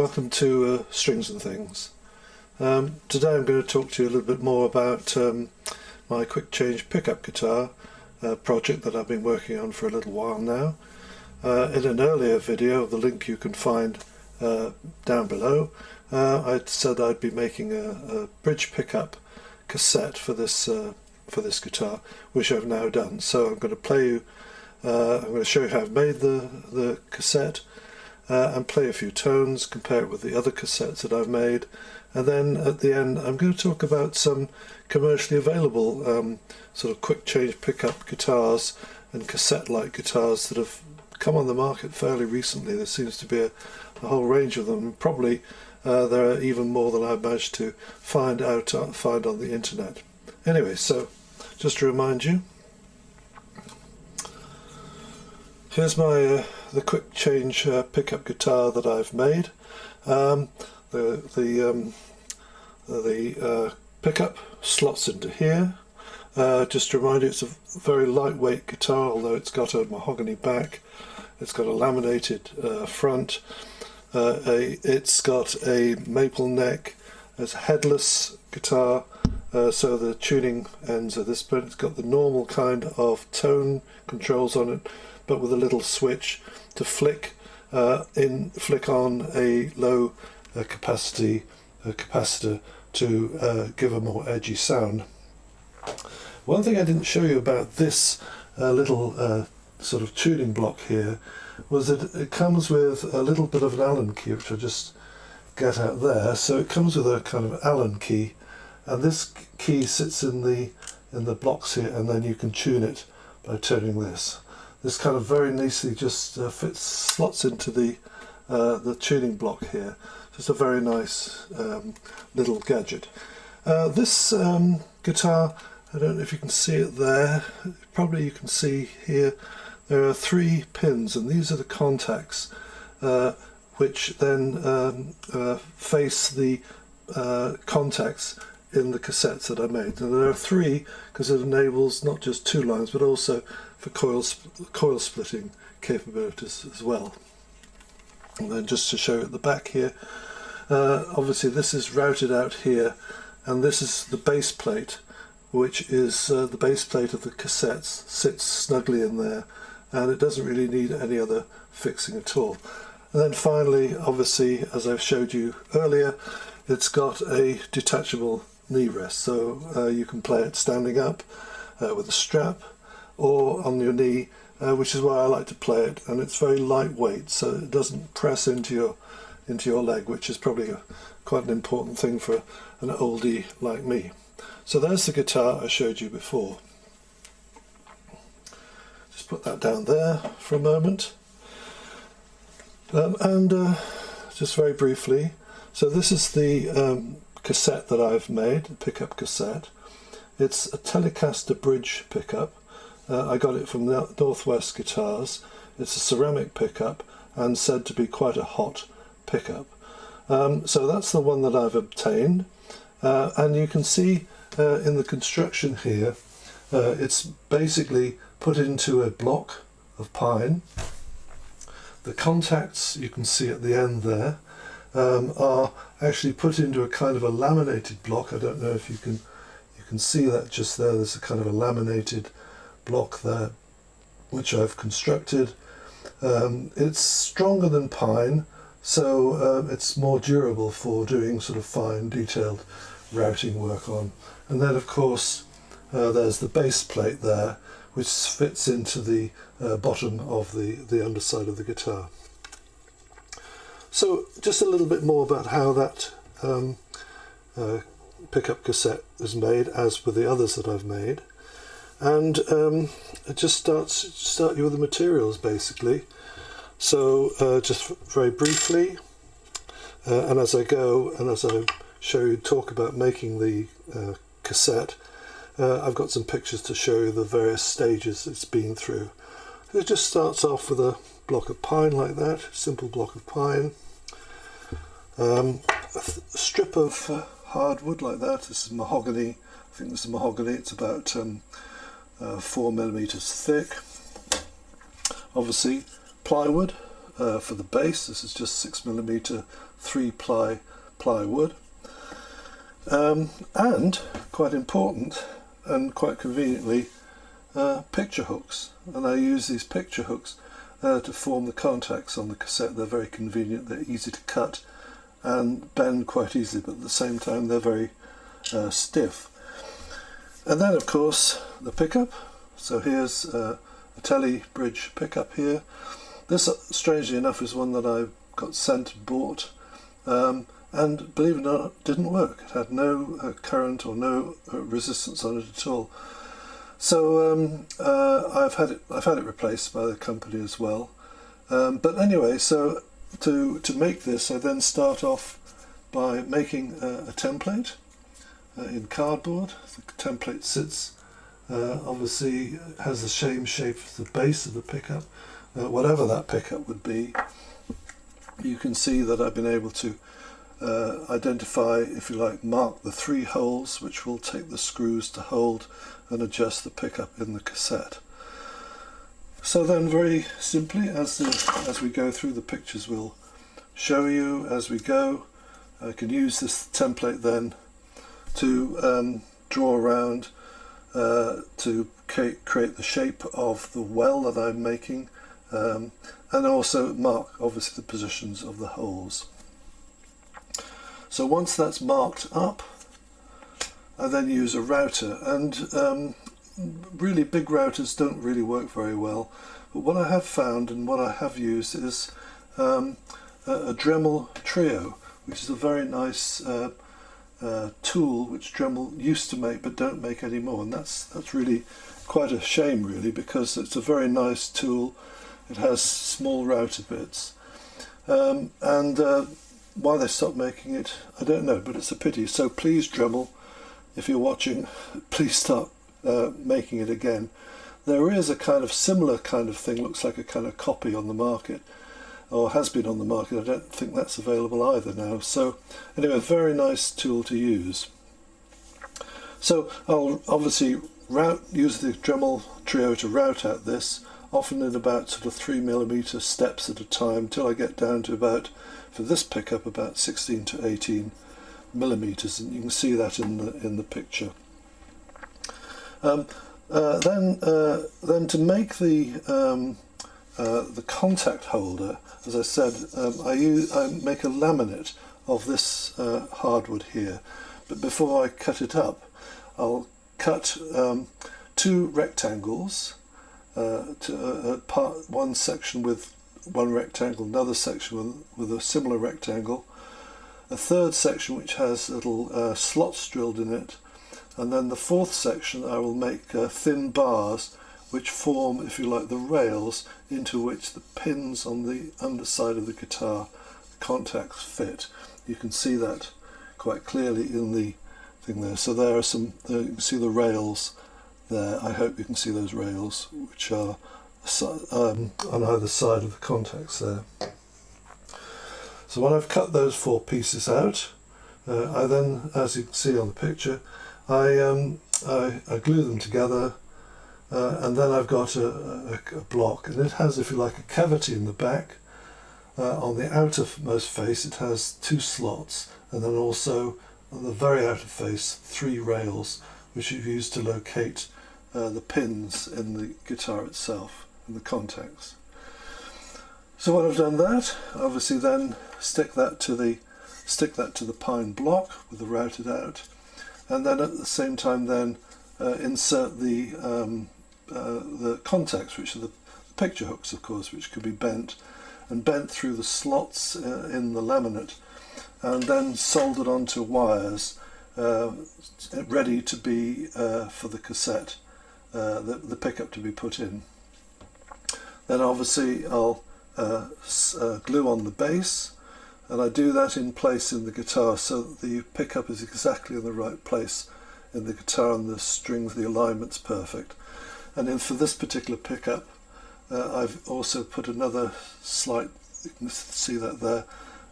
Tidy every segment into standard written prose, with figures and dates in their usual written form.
Welcome to Strings and Things. Today I'm going to talk to you a little bit more about my quick change pickup guitar project that I've been working on for a little while now. In an earlier video, the link you can find down below, I said I'd be making a bridge pickup cassette for this guitar, which I've now done. So I'm going to I'm going to show you how I've made the cassette, and play a few tones, compare it with the other cassettes that I've made, and then at the end I'm going to talk about some commercially available sort of quick change pickup guitars and cassette-like guitars that have come on the market fairly recently. There seems to be a whole range of them. Probably there are even more than I've managed to find on the internet. Anyway, so just to remind you, here's my the quick change pickup guitar that I've made. The pickup slots into here. Just to remind you, it's a very lightweight guitar, although it's got a mahogany back. It's got a laminated front. It's got a maple neck. It's a headless guitar, so the tuning ends at this point. It's got the normal kind of tone controls on it, but with a little switch to flick on a low capacitor to give a more edgy sound. One thing I didn't show you about this little sort of tuning block here was that it comes with a little bit of an Allen key, which I'll just get out there. So it comes with a kind of Allen key, and this key sits in the blocks here, and then you can tune it by turning this. This kind of very nicely just slots into the tuning block here. Just a very nice little gadget. This guitar, I don't know if you can see it there, probably you can see here, there are 3 pins, and these are the contacts which then face the contacts in the cassettes that I made. And there are 3 because it enables not just 2 lines but also for coil splitting capabilities as well. And then just to show you at the back here, obviously this is routed out here, and this is the base plate, which is the base plate of the cassettes, sits snugly in there, and it doesn't really need any other fixing at all. And then finally, obviously, as I've showed you earlier, it's got a detachable knee rest, so you can play it standing up with a strap or on your knee, which is why I like to play it, and it's very lightweight, so it doesn't press into your leg, which is probably quite an important thing for an oldie like me. So there's the guitar I showed you before. Just put that down there for a moment. And just very briefly, so this is the cassette that I've made, a pickup cassette. It's a Telecaster bridge pickup. I got it from Northwest Guitars. It's a ceramic pickup and said to be quite a hot pickup. So that's the one that I've obtained, and you can see in the construction here, it's basically put into a block of pine. The contacts you can see at the end there are actually put into a kind of a laminated block. I don't know if you can see that just there. There's a kind of a laminated block there which I've constructed. It's stronger than pine, so it's more durable for doing sort of fine detailed routing work on. And then of course there's the base plate there, which fits into the bottom of the underside of the guitar. So just a little bit more about how that pickup cassette is made, as with the others that I've made. And it just start you with the materials basically. So just very briefly, and as I go and as I talk about making the cassette, I've got some pictures to show you the various stages it's been through. It just starts off with a block of pine like that, simple block of pine, a strip of hardwood like that. This is mahogany. I think this is mahogany. It's about 4 millimeters thick. Obviously plywood, for the bass. This is just 6mm 3-ply plywood. And, quite important and quite conveniently, picture hooks. And I use these picture hooks to form the contacts on the cassette. They're very convenient, they're easy to cut and bend quite easily, but at the same time they're very stiff. And then of course the pickup. So here's a Tele bridge pickup here. This, strangely enough, is one that I got sent and bought, and believe it or not, didn't work. It had no current or no resistance on it at all. So I've had it replaced by the company as well. But anyway, so to make this, I then start off by making a template in cardboard. The template sits, obviously has the same shape as the base of the pickup, whatever that pickup would be. You can see that I've been able to identify, if you like, mark the 3 holes which will take the screws to hold and adjust the pickup in the cassette. So then, very simply, as we go through, the pictures will show you as we go. I can use this template then to draw around to create the shape of the well that I'm making, and also mark obviously the positions of the holes. So once that's marked up, I then use a router, and really big routers don't really work very well, but what I have found and what I have used is a Dremel Trio, which is a very nice tool which Dremel used to make but don't make anymore, and that's really quite a shame, really, because it's a very nice tool. It has small router bits, and why they stopped making it, I don't know, but it's a pity. So please, Dremel, if you're watching, please start making it again. There is a kind of similar kind of thing, looks like a kind of copy on the market, or has been on the market. I don't think that's available either now. So anyway, a very nice tool to use. So I'll obviously use the Dremel Trio to route out this, often in about sort of 3mm steps at a time, till I get down to about, for this pickup, about 16 to 18 millimeters, and you can see that in the picture. Then to make the contact holder, as I said, I make a laminate of this hardwood here, but before I cut it up, I'll cut 2 rectangles, one section with one rectangle, another section with a similar rectangle, a third section which has little slots drilled in it, and then the 4th section I will make thin bars which form, if you like, the rails into which the pins on the underside of the guitar, the contacts, fit. You can see that quite clearly in the thing there. So there are some, you can see the rails there. I hope you can see those rails which are on either side of the contacts there. So when I've cut those 4 pieces out, I then, as you can see on the picture, I glue them together, and then I've got a block, and it has, if you like, a cavity in the back. On the outermost face it has 2 slots, and then also on the very outer face 3 rails, which you've used to locate the pins in the guitar itself, and the contacts. So when I've done that, obviously then stick that to the pine block with the routed out, and then at the same time then insert the contacts, which are the picture hooks, of course, which can be bent through the slots in the laminate, and then soldered onto wires, ready to be for the cassette, the pickup to be put in. Then obviously I'll glue on the bass, and I do that in place in the guitar so that the pickup is exactly in the right place in the guitar and the strings, the alignment's perfect. And then for this particular pickup, I've also put another slight, you can see that there,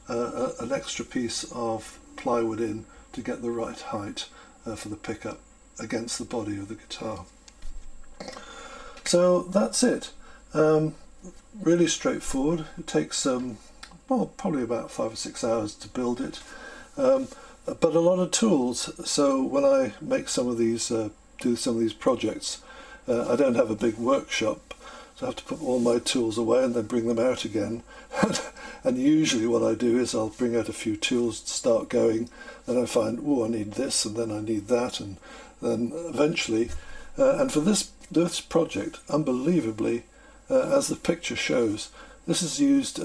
an extra piece of plywood in to get the right height for the pickup against the body of the guitar. So that's it. really straightforward. It takes well, probably about 5 or 6 hours to build it, but a lot of tools. So when I make some of these, do some of these projects, I don't have a big workshop, so I have to put all my tools away and then bring them out again. And usually what I do is I'll bring out a few tools to start going, then I find, oh, I need this, and then I need that, and then eventually, and for this project, unbelievably, as the picture shows, this has used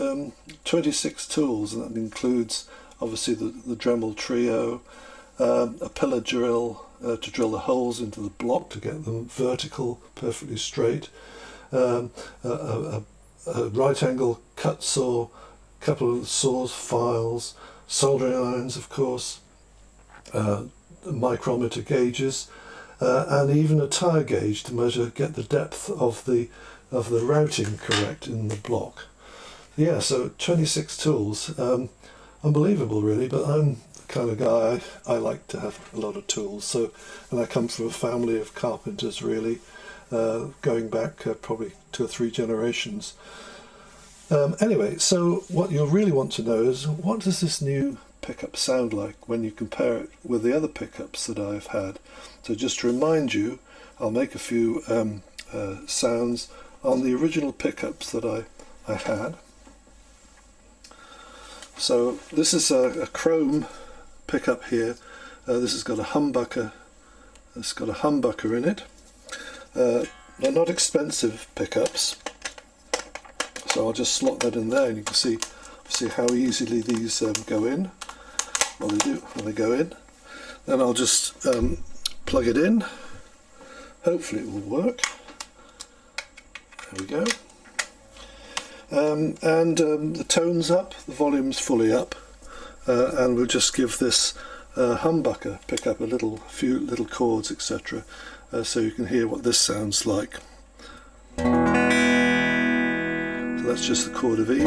26 tools, and that includes obviously the Dremel Trio, a pillar drill to drill the holes into the block to get them vertical, perfectly straight, a right angle cut saw, a couple of saws, files, soldering irons, of course, micrometer gauges, and even a tire gauge to measure, get the depth of the routing correct in the block. Yeah, so 26 tools, unbelievable really, but I'm the kind of guy, I like to have a lot of tools. So, and I come from a family of carpenters really, going back probably 2 or 3 generations. Anyway, so what you'll really want to know is, what does this new pickup sound like when you compare it with the other pickups that I've had? So just to remind you, I'll make a few sounds on the original pickups that I had. So this is a chrome pickup here. This has got a humbucker. It's got a humbucker in it. They're not expensive pickups, so I'll just slot that in there, and you can see how easily these go in. Well, they do when they go in. Then I'll just plug it in. Hopefully it will work. There we go. The tone's up, the volume's fully up, and we'll just give this humbucker pickup a few little chords, etc., so you can hear what this sounds like. So that's just the chord of E.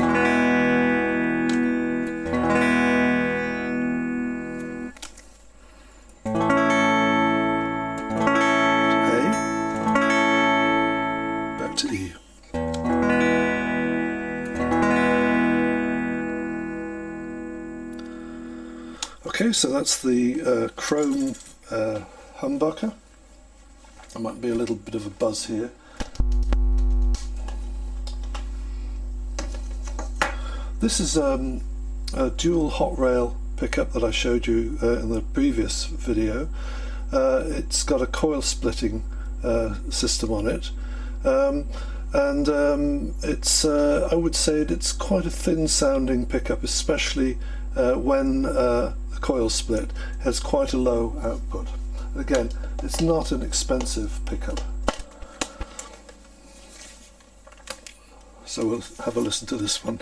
To E. Okay, so that's the chrome humbucker. There might be a little bit of a buzz here. This is a dual hot rail pickup that I showed you in the previous video. It's got a coil splitting system on it. It's I would say it's quite a thin sounding pickup, especially when the coil split. It has quite a low output. Again, it's not an expensive pickup. So we'll have a listen to this one.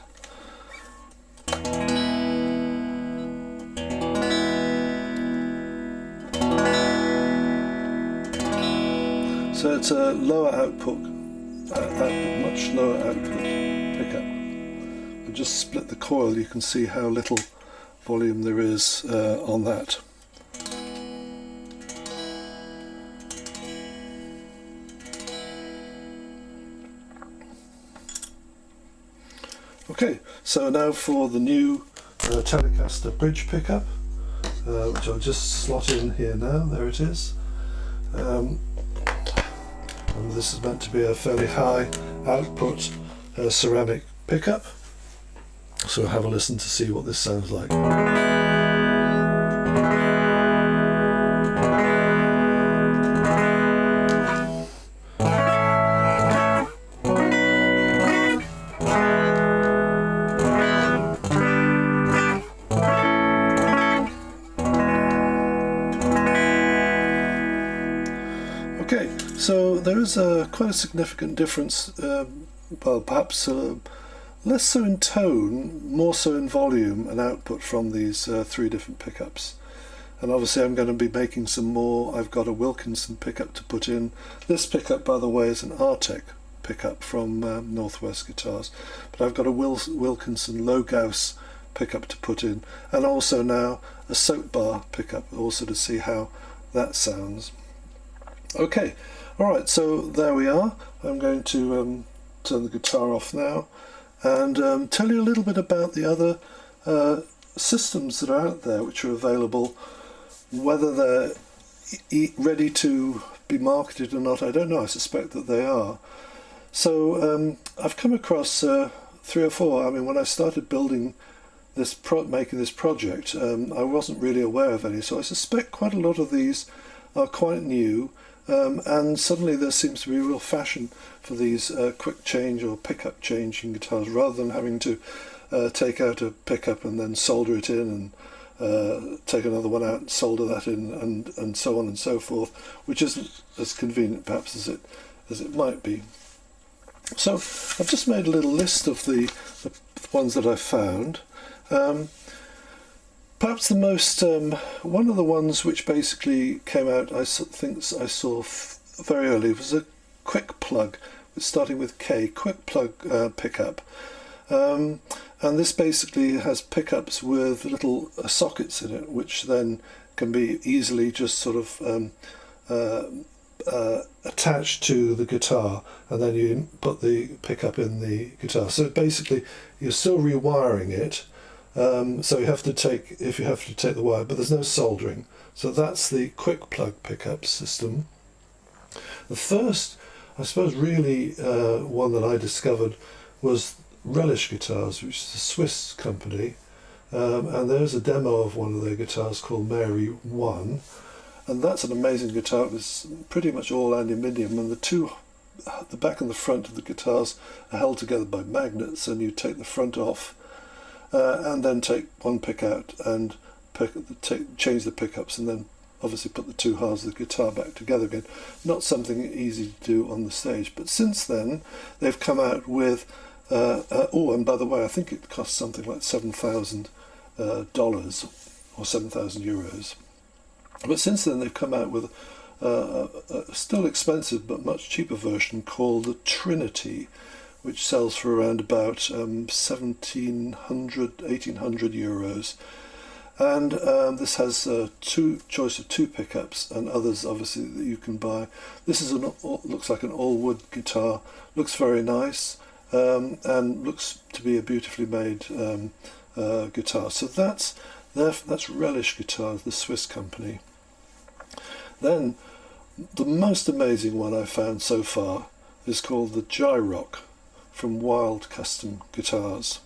So it's a lower output, much lower output pickup. I'll just split the coil, you can see how little volume there is on that. Okay, so now for the new Telecaster bridge pickup, which I'll just slot in here now. There it is. And this is meant to be a fairly high output ceramic pickup. So have a listen to see what this sounds like. Okay, so there is quite a significant difference, well, perhaps less so in tone, more so in volume and output from these 3 different pickups. And obviously I'm going to be making some more. I've got a Wilkinson pickup to put in. This pickup, by the way, is an Artec pickup from Northwest Guitars, but I've got a Wilkinson low Gauss pickup to put in, and also now a soapbar pickup also to see how that sounds. Okay, alright, so there we are. I'm going to turn the guitar off now and tell you a little bit about the other systems that are out there which are available. Whether they're ready to be marketed or not, I don't know. I suspect that they are. So I've come across 3 or 4. I mean, when I started building this, making this project, I wasn't really aware of any. So I suspect quite a lot of these are quite new, and suddenly there seems to be a real fashion for these quick change or pickup changing guitars, rather than having to take out a pickup and then solder it in, and take another one out and solder that in, and so on and so forth, which isn't as convenient perhaps as it might be. So I've just made a little list of the ones that I found. Perhaps the most, one of the ones which basically came out, I think I saw very early, was a Kwikplug, starting with K, Kwikplug pickup. And this basically has pickups with little sockets in it, which then can be easily just sort of attached to the guitar, and then you put the pickup in the guitar. So basically you're still rewiring it. So you have to take, if you have to take the wire, but there's no soldering. So that's the Kwikplug pickup system. The first, I suppose, really one that I discovered was Relish Guitars, which is a Swiss company, and there's a demo of one of their guitars called Mary One, and that's an amazing guitar. It was pretty much all aluminium, and the back and the front of the guitars are held together by magnets, and you take the front off, and then take one pick out and change the pickups, and then obviously put the 2 halves of the guitar back together again. Not something easy to do on the stage, but since then they've come out with and by the way, I think it costs something like $7,000 or 7,000 euros. But since then they've come out with a still expensive but much cheaper version called the Trinity, which sells for around about 1,700, 1,800 euros. And this has choice of 2 pickups, and others obviously that you can buy. This is looks like an all-wood guitar, looks very nice, and looks to be a beautifully made guitar. So that's Relish Guitars, the Swiss company. Then the most amazing one I've found so far is called the Gyrock from Wild Custom Guitars.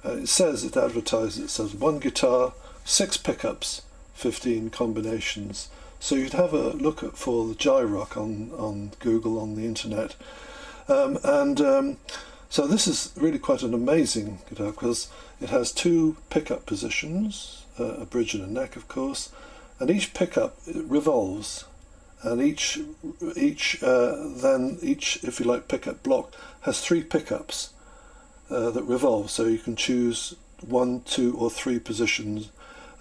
It advertises, it says 1 guitar, 6 pickups, 15 combinations. So you'd have a look for the Gyrock on Google, on the internet. So this is really quite an amazing guitar, because it has 2 pickup positions, a bridge and a neck of course, and each pickup revolves, and each if you like pickup block has 3 pickups that revolve, so you can choose 1, 2 or 3 positions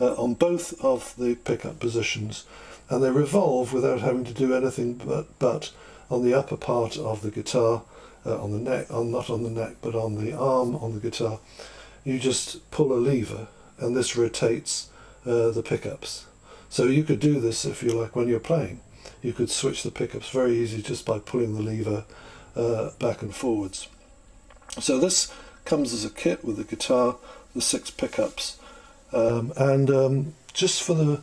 on both of the pickup positions, and they revolve without having to do anything but on the upper part of the guitar, on the neck, not on the neck but on the arm on the guitar. You just pull a lever and this rotates the pickups. So you could do this, if you like, when you're playing. You could switch the pickups very easy just by pulling the lever back and forwards. So this comes as a kit with the guitar, the 6 pickups, and just for the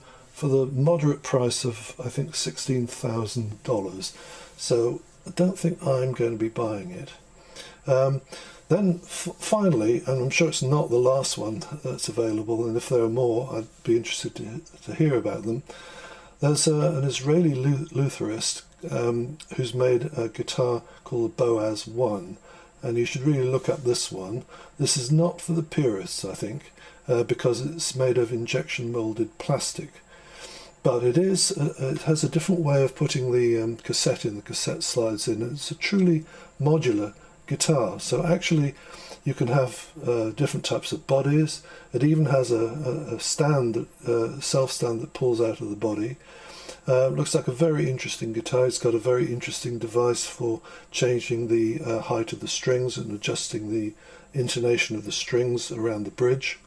moderate price of, I think, $16,000. So I don't think I'm going to be buying it. Then finally, and I'm sure it's not the last one that's available, and if there are more I'd be interested to hear about them. There's an Israeli lutherist who's made a guitar called the Boaz One, and you should really look up this one. This is not for the purists, I think, because it's made of injection molded plastic. But it has a different way of putting the cassette in. The cassette slides in. It's a truly modular guitar. So actually you can have different types of bodies. It even has a stand, self-stand that pulls out of the body. Looks like a very interesting guitar. It's got a very interesting device for changing the height of the strings and adjusting the intonation of the strings around the bridge.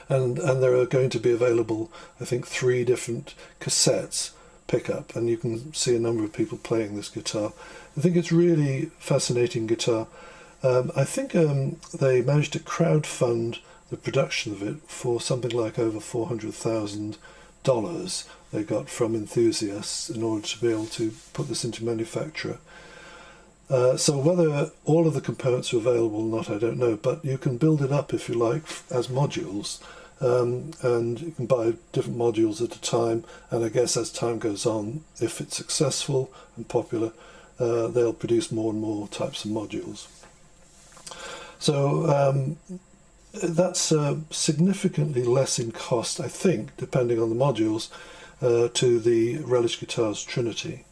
And there are going to be available, I think, 3 different cassettes, pickup, and you can see a number of people playing this guitar. I think it's really fascinating guitar. I think they managed to crowdfund the production of it for something like over $400,000 they got from enthusiasts in order to be able to put this into manufacture. So whether all of the components are available or not, I don't know, but you can build it up, if you like, as modules, and you can buy different modules at a time, and I guess as time goes on, if it's successful and popular, they'll produce more and more types of modules. So that's significantly less in cost, I think, depending on the modules, to the Relish Guitars Trinity.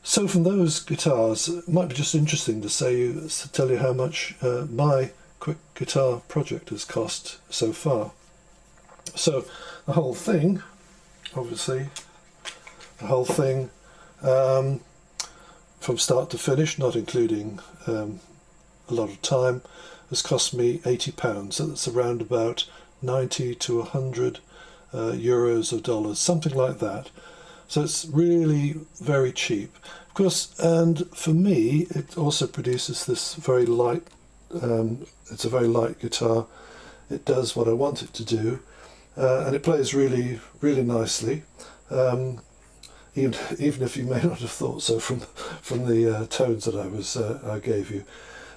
So from those guitars, it might be just interesting to tell you how much my quick guitar project has cost so far. So the whole thing, obviously, from start to finish, not including a lot of time, has cost me £80. So that's around about 90 to 100 euros or dollars, something like that. So it's really very cheap. Of course, and for me, it also produces this very light, it's a very light guitar. It does what I want it to do, and it plays really, really nicely. Even if you may not have thought so from the tones that I gave you.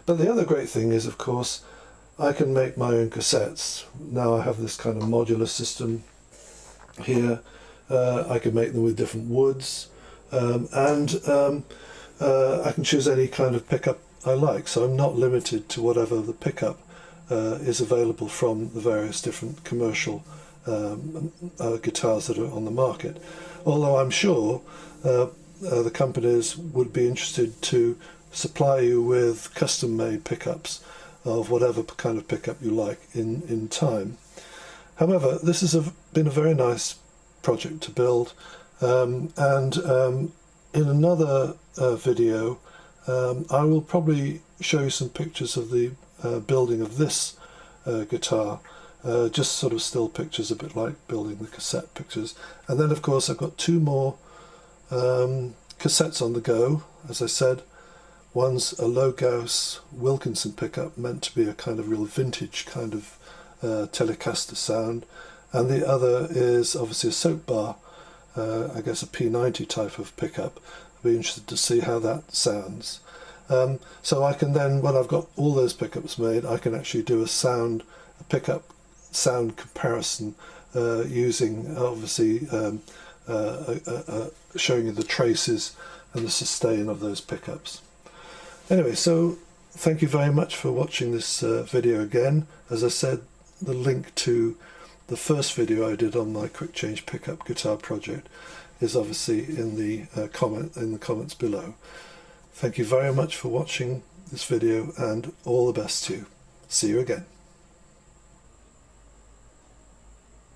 But the other great thing is, of course, I can make my own cassettes. Now I have this kind of modular system here. I can make them with different woods, and I can choose any kind of pickup I like, so I'm not limited to whatever the pickup is available from the various different commercial guitars that are on the market. Although I'm sure the companies would be interested to supply you with custom-made pickups of whatever kind of pickup you like in time. However, this has been a very nice project to build, and in another video I will probably show you some pictures of the building of this guitar, just sort of still pictures, a bit like building the cassette pictures. And then of course I've got two more cassettes on the go. As I said, one's a low Gauss Wilkinson pickup, meant to be a kind of real vintage kind of Telecaster sound, and the other is obviously a soapbar, I guess a P90 type of pickup. I'll be interested to see how that sounds. So I can then, when I've got all those pickups made, I can actually do a pickup sound comparison using obviously showing you the traces and the sustain of those pickups. Anyway, so thank you very much for watching this video again. As I said, the link to the first video I did on my quick change pickup guitar project is obviously in the comments below. Thank you very much for watching this video, and all the best to you. See you again.